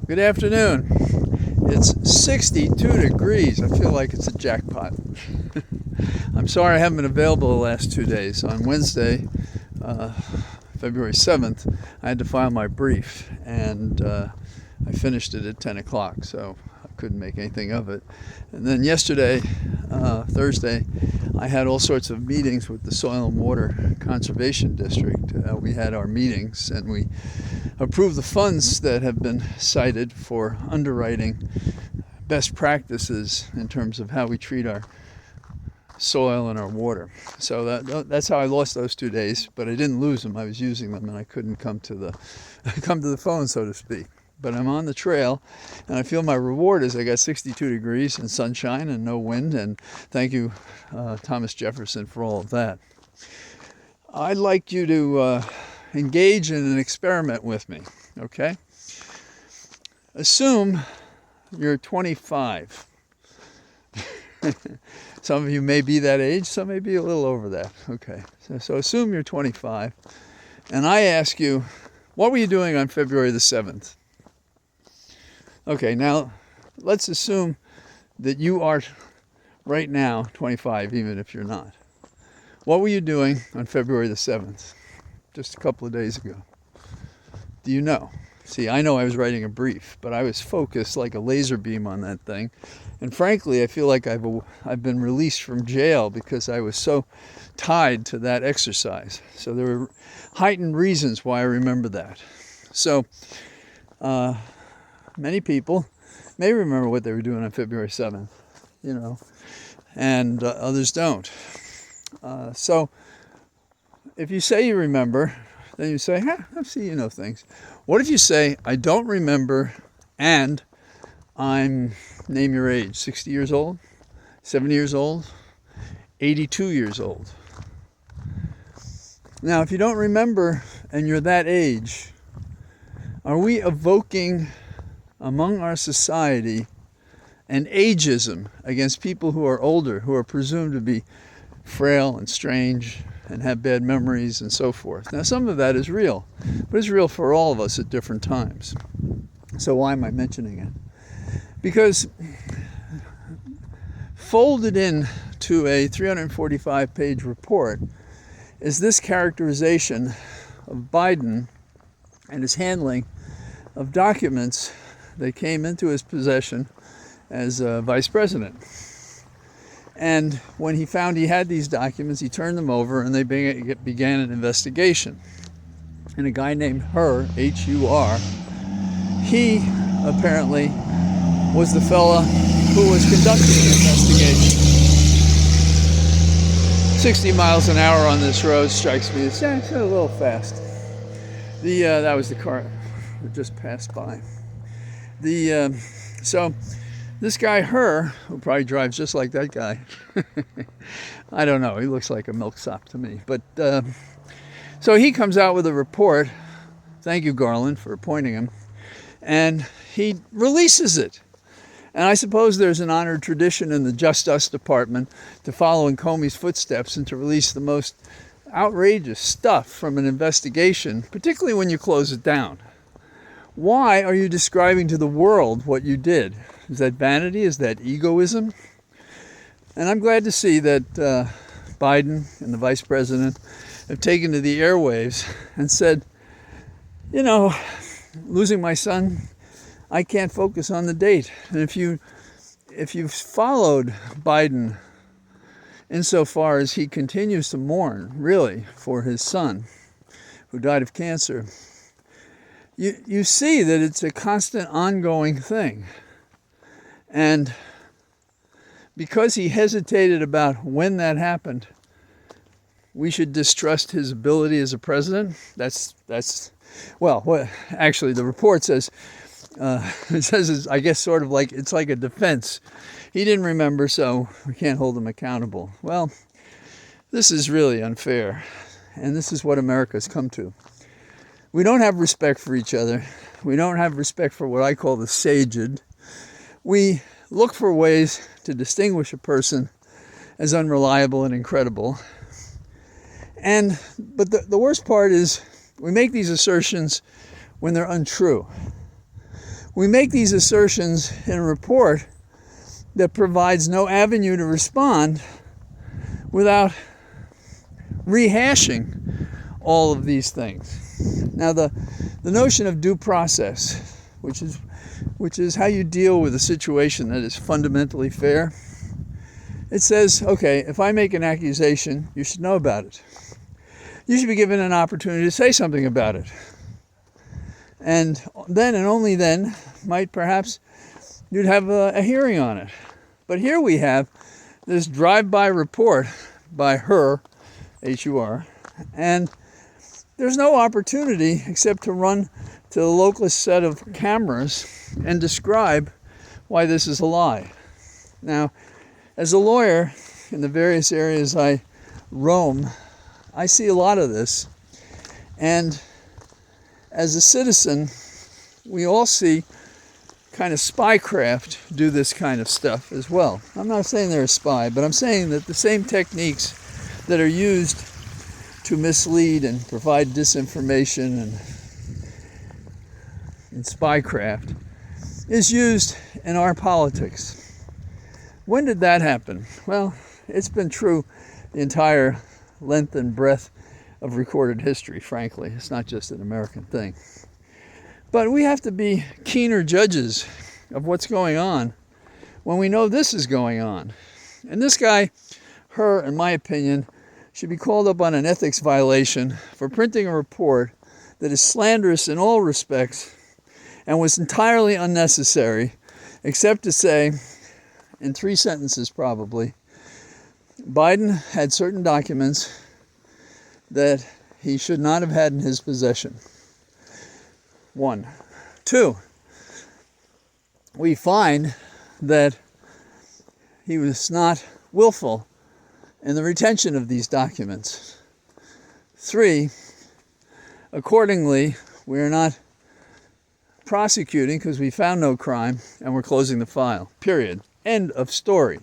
Good afternoon. It's 62 degrees. I feel like it's a jackpot. I'm sorry I haven't been available the last 2 days. On Wednesday, February 7th, I had to file my brief, and I finished it at 10 o'clock, so I couldn't make anything of it. And then yesterday, Thursday, I had all sorts of meetings with the Soil and Water Conservation District. We had our meetings, and we approved the funds that have been cited for underwriting best practices in terms of how we treat our soil and our water. So that's how I lost those 2 days, but I didn't lose them. I was using them, and I couldn't come to the phone, so to speak. But I'm on the trail, and I feel my reward is I got 62 degrees and sunshine and no wind, and thank you, Thomas Jefferson, for all of that. I'd like you to engage in an experiment with me, okay? Assume you're 25. Some of you may be that age, some may be a little over that. Okay, so assume you're 25, and I ask you, what were you doing on February the 7th? Okay, now let's assume that you are right now 25, even if you're not. What were you doing on February the 7th, just a couple of days ago? Do you know? See, I know I was writing a brief, but I was focused like a laser beam on that thing. And frankly, I feel like I've been released from jail because I was so tied to that exercise. So there were heightened reasons why I remember that. So many people may remember what they were doing on February 7th, and others don't. So if you say you remember, then you say, I see you know things. What if you say, I don't remember, and name your age, 60 years old, 70 years old, 82 years old. Now, if you don't remember and you're that age, are we evoking among our society an ageism against people who are older, who are presumed to be frail and strange and have bad memories and so forth? Now, some of that is real, but it's real for all of us at different times. So why am I mentioning it? Because folded in to a 345-page report is this characterization of Biden and his handling of documents that came into his possession as vice president. And when he found he had these documents, he turned them over, and they began an investigation. And a guy named Hur, H-U-R, he apparently was the fella who was conducting the investigation. 60 miles an hour on this road strikes me as a little fast. That was the car that just passed by. So this guy Hur, who probably drives just like that guy, I don't know, he looks like a milksop to me. But so he comes out with a report. Thank you, Garland, for appointing him. And he releases it. And I suppose there's an honored tradition in the Justice Department to follow in Comey's footsteps and to release the most outrageous stuff from an investigation, particularly when you close it down. Why are you describing to the world what you did? Is that vanity? Is that egoism? And I'm glad to see that Biden and the vice president have taken to the airwaves and said, losing my son, I can't focus on the date. And if you've followed Biden insofar as he continues to mourn, really, for his son who died of cancer, you see that it's a constant, ongoing thing. And because he hesitated about when that happened, we should distrust his ability as a president. Actually, the report says, it says, I guess, sort of like, it's like a defense. He didn't remember, so we can't hold him accountable. Well, this is really unfair, and this is what America's come to. We don't have respect for each other. We don't have respect for what I call the saged. We look for ways to distinguish a person as unreliable and incredible. But the worst part is we make these assertions when they're untrue. We make these assertions in a report that provides no avenue to respond without rehashing all of these things. Now, the notion of due process, which is how you deal with a situation that is fundamentally fair, it says, okay, if I make an accusation, you should know about it. You should be given an opportunity to say something about it. And then and only then might perhaps you'd have a hearing on it. But here we have this drive-by report by her, H-U-R, and there's no opportunity except to run to the localist set of cameras and describe why this is a lie. Now, as a lawyer in the various areas I roam, I see a lot of this. And as a citizen, we all see kind of spycraft do this kind of stuff as well. I'm not saying they're a spy, but I'm saying that the same techniques that are used to mislead and provide disinformation and spycraft is used in our politics. When did that happen? Well, it's been true the entire length and breadth of recorded history, frankly. It's not just an American thing. But we have to be keener judges of what's going on when we know this is going on. And this guy, her, in my opinion, should be called up on an ethics violation for printing a report that is slanderous in all respects and was entirely unnecessary, except to say, in 3 sentences probably, Biden had certain documents that he should not have had in his possession. 1. 2, we find that he was not willful in the retention of these documents. 3, accordingly, we are not prosecuting because we found no crime and we're closing the file. Period. End of story.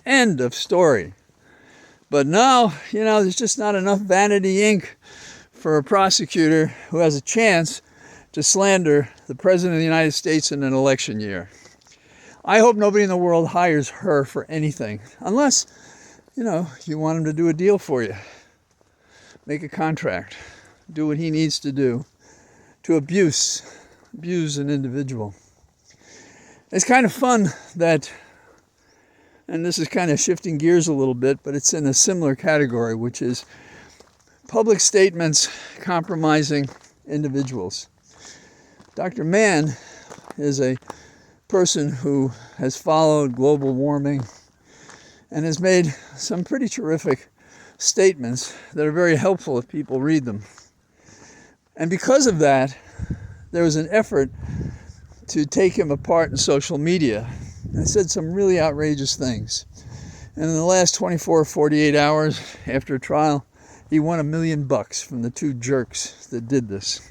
End of story. But now, there's just not enough vanity ink for a prosecutor who has a chance to slander the President of the United States in an election year. I hope nobody in the world hires her for anything, unless, you want him to do a deal for you. Make a contract. Do what he needs to do to abuse an individual. It's kind of fun that, and this is kind of shifting gears a little bit, but it's in a similar category, which is public statements compromising individuals. Dr. Mann is a person who has followed global warming and has made some pretty terrific statements that are very helpful if people read them. And because of that, there was an effort to take him apart in social media. I said some really outrageous things. And in the last 24 or 48 hours after a trial, he won $1 million from the 2 jerks that did this.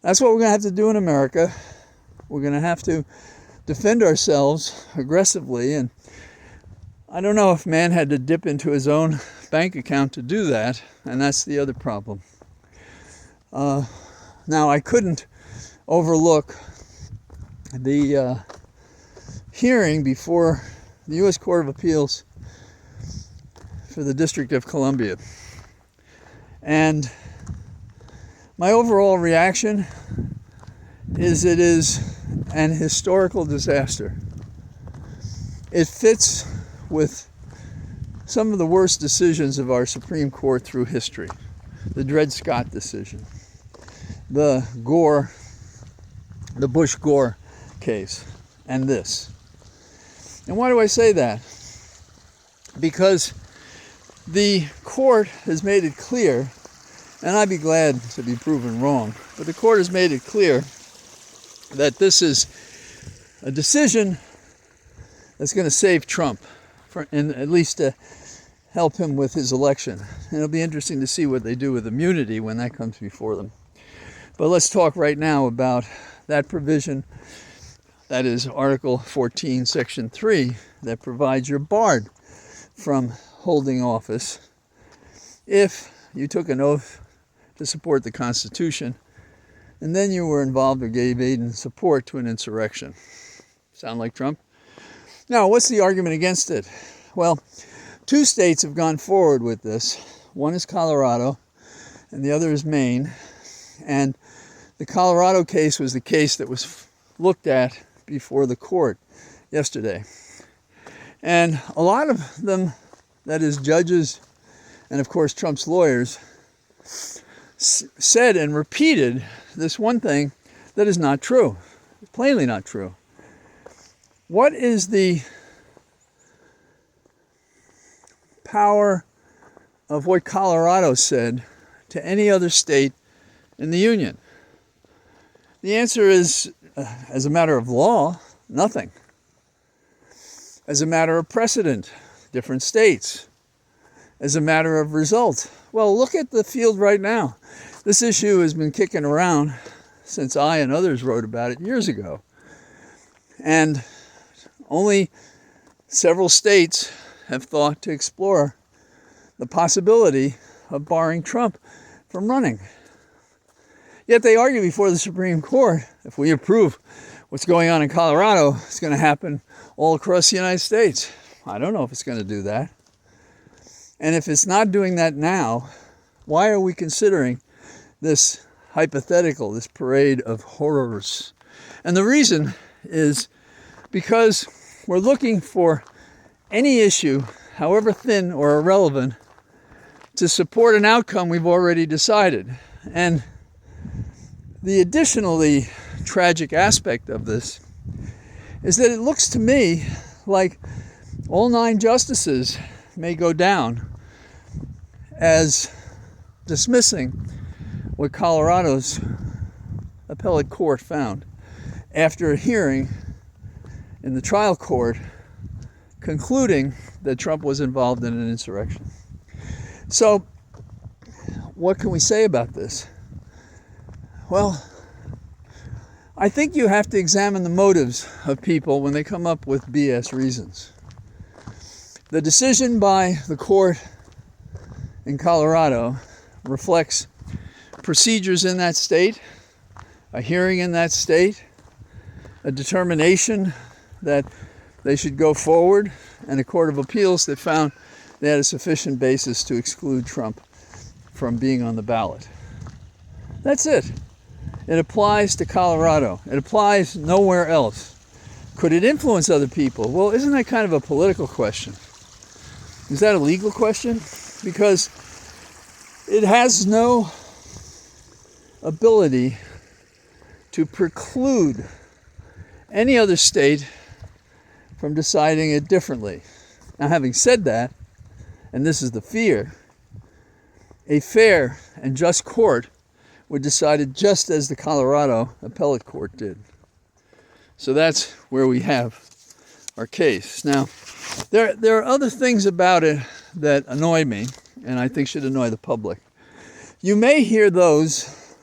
That's what we're going to have to do in America. We're going to have to defend ourselves aggressively. And I don't know if man had to dip into his own bank account to do that. And that's the other problem. Now, I couldn't overlook the hearing before the U.S. Court of Appeals for the District of Columbia. And my overall reaction is it is an historical disaster. It fits with some of the worst decisions of our Supreme Court through history. The Dred Scott decision, the Bush-Gore case, and this. And why do I say that? Because the court has made it clear, and I'd be glad to be proven wrong, but the court has made it clear that this is a decision that's going to save Trump, and at least to help him with his election. And it'll be interesting to see what they do with immunity when that comes before them. But let's talk right now about that provision, that is Article 14, Section 3, that provides you're barred from holding office if you took an oath to support the Constitution and then you were involved or gave aid and support to an insurrection. Sound like Trump? Now, what's the argument against it? Well, 2 states have gone forward with this. One is Colorado, and the other is Maine. And the Colorado case was the case that was looked at before the court yesterday. And a lot of them, that is judges and of course Trump's lawyers, said and repeated this one thing that is not true. It's plainly not true. What is the power of what Colorado said to any other state in the Union? The answer is, as a matter of law, nothing. As a matter of precedent, different states. As a matter of result, well, look at the field right now. This issue has been kicking around since I and others wrote about it years ago. And only several states have thought to explore the possibility of barring Trump from running. Yet they argue before the Supreme Court, if we approve what's going on in Colorado, it's going to happen all across the United States. I don't know if it's going to do that. And if it's not doing that now, why are we considering this hypothetical, this parade of horrors? And the reason is because we're looking for any issue, however thin or irrelevant, to support an outcome we've already decided. And the additionally tragic aspect of this is that it looks to me like all 9 justices may go down as dismissing what Colorado's appellate court found after a hearing in the trial court concluding that Trump was involved in an insurrection. So, what can we say about this? Well, I think you have to examine the motives of people when they come up with BS reasons. The decision by the court in Colorado reflects procedures in that state, a hearing in that state, a determination that they should go forward, and a court of appeals that found they had a sufficient basis to exclude Trump from being on the ballot. That's it. It applies to Colorado. It applies nowhere else. Could it influence other people? Well, isn't that kind of a political question? Is that a legal question? Because it has no ability to preclude any other state from deciding it differently. Now, having said that, and this is the fear, a fair and just court would decide it just as the Colorado appellate court did. So that's where we have our case. Now, there are other things about it that annoy me, and I think should annoy the public. You may hear those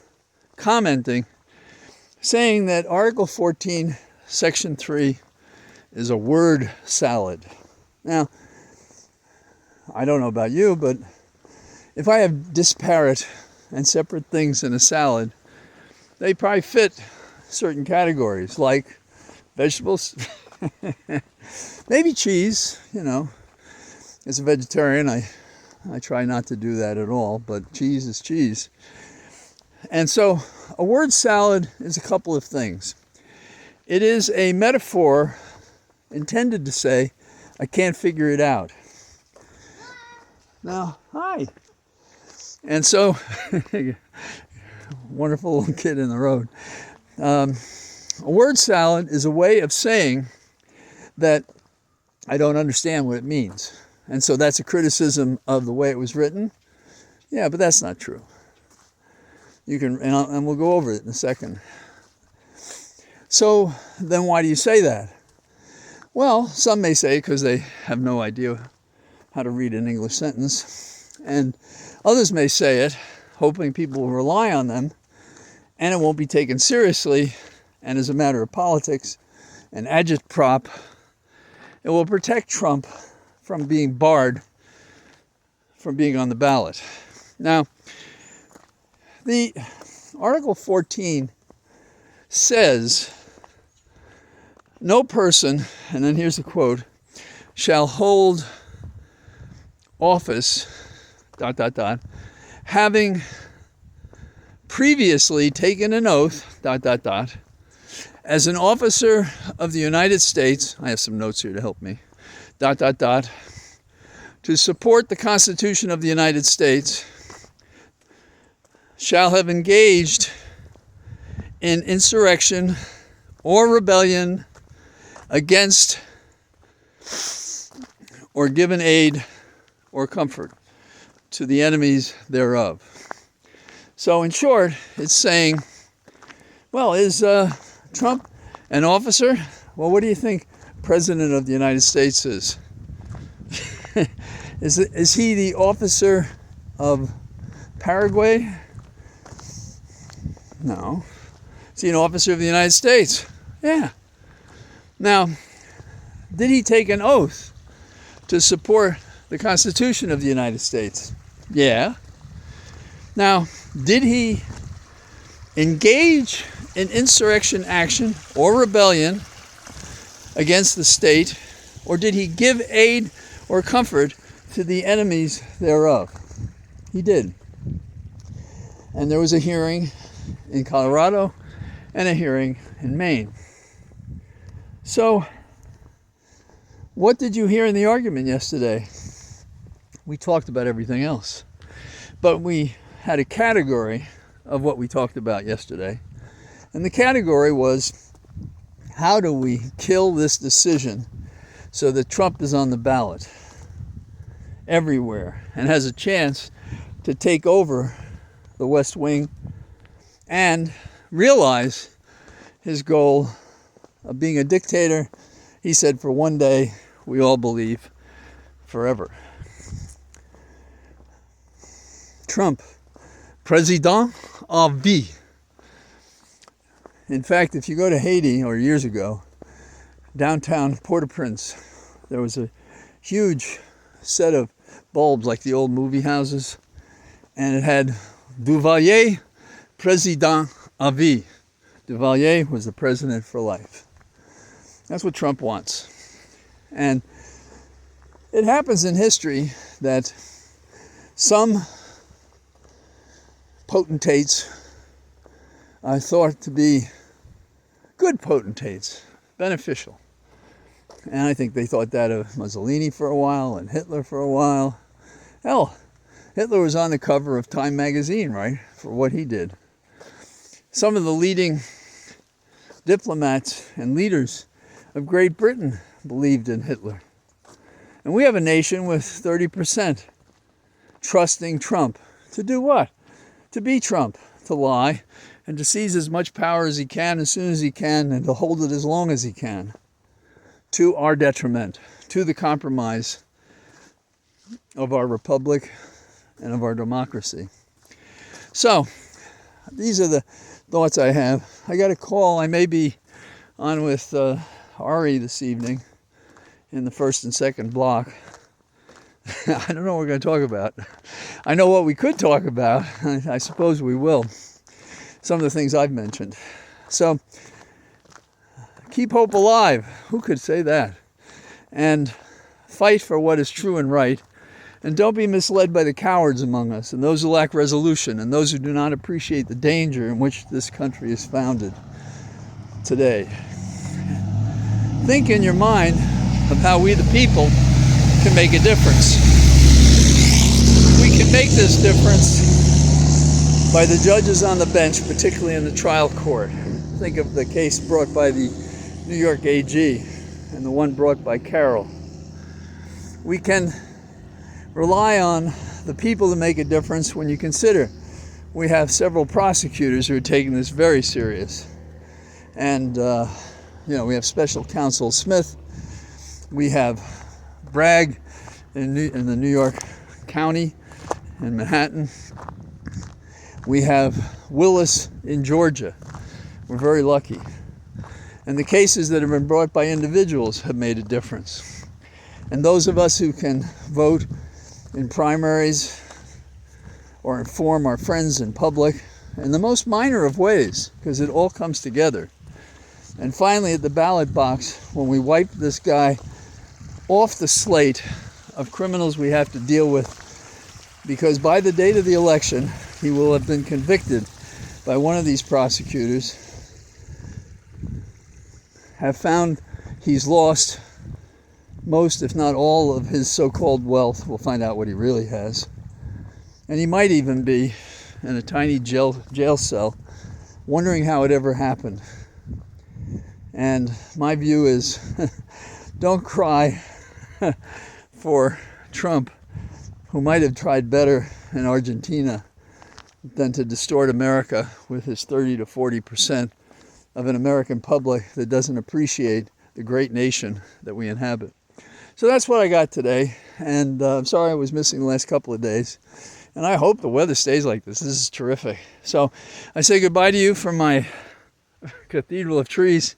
commenting, saying that Article 14, Section 3 is a word salad. Now, I don't know about you, but if I have disparate and separate things in a salad, they probably fit certain categories, like vegetables, maybe cheese. You know, as a vegetarian, I try not to do that at all, but cheese is cheese. And so a word salad is a couple of things. It is a metaphor intended to say, I can't figure it out. Now, hi. And so, wonderful little kid in the road. A word salad is a way of saying that I don't understand what it means. And so that's a criticism of the way it was written. Yeah, but that's not true. You can, and we'll go over it in a second. So then why do you say that? Well, some may say because they have no idea how to read an English sentence. And others may say it hoping people will rely on them and it won't be taken seriously. And as a matter of politics and agitprop, it will protect Trump from being barred from being on the ballot. Now, the Article 14 says, no person, and then here's a quote, shall hold office, ... having previously taken an oath, ... as an officer of the United States, I have some notes here to help me, ... to support the Constitution of the United States, shall have engaged in insurrection or rebellion against or given aid or comfort to the enemies thereof. So in short, it's saying, well, is Trump an officer? Well, what do you think President of the United States is? Is he the officer of Paraguay? No. Is he an officer of the United States? Yeah. Now, did he take an oath to support the Constitution of the United States? Yeah. Now, did he engage in insurrection action or rebellion against the state, or did he give aid or comfort to the enemies thereof? He did. And there was a hearing in Colorado and a hearing in Maine. So, what did you hear in the argument yesterday? We talked about everything else, but we had a category of what we talked about yesterday, and the category was, how do we kill this decision so that Trump is on the ballot everywhere and has a chance to take over the West Wing and realize his goal of being a dictator. He said, for one day, we all believe forever. Trump, Président à vie. In fact, if you go to Haiti, or years ago, downtown Port-au-Prince, there was a huge set of bulbs like the old movie houses, and it had Duvalier, Président à vie. Duvalier was the president for life. That's what Trump wants. And it happens in history that some potentates are thought to be good potentates, beneficial. And I think they thought that of Mussolini for a while and Hitler for a while. Hell, Hitler was on the cover of Time magazine, right, for what he did. Some of the leading diplomats and leaders of Great Britain believed in Hitler. And we have a nation with 30% trusting Trump. To do what? To be Trump, to lie, and to seize as much power as he can as soon as he can, and to hold it as long as he can, to our detriment, to the compromise of our republic and of our democracy. So, these are the thoughts I have. I got a call. I may be on with Ari this evening in the first and second block. I don't know what we're going to talk about. I know what we could talk about. I suppose we will. Some of the things I've mentioned. So, keep hope alive. Who could say that? And fight for what is true and right. And don't be misled by the cowards among us, and those who lack resolution, and those who do not appreciate the danger in which this country is founded today. Think in your mind of how we the people can make a difference. We can make this difference by the judges on the bench, particularly in the trial court. Think of the case brought by the New York AG and the one brought by Carroll. We can rely on the people to make a difference when you consider we have several prosecutors who are taking this very serious. And, we have Special Counsel Smith. We have Bragg in the New York County in Manhattan. We have Willis in Georgia. We're very lucky. And the cases that have been brought by individuals have made a difference. And those of us who can vote in primaries or inform our friends in public in the most minor of ways, because it all comes together. And finally, at the ballot box, when we wipe this guy off the slate of criminals we have to deal with, because by the date of the election, he will have been convicted by one of these prosecutors, have found he's lost most, if not all, of his so-called wealth. We'll find out what he really has. And he might even be in a tiny jail cell, wondering how it ever happened. And my view is, don't cry for Trump, who might have tried better in Argentina than to distort America with his 30 to 40% of an American public that doesn't appreciate the great nation that we inhabit. So that's what I got today, and I'm sorry I was missing the last couple of days, and I hope the weather stays like this. This is terrific. So I say goodbye to you from my cathedral of trees,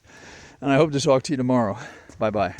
and I hope to talk to you tomorrow. Bye-bye.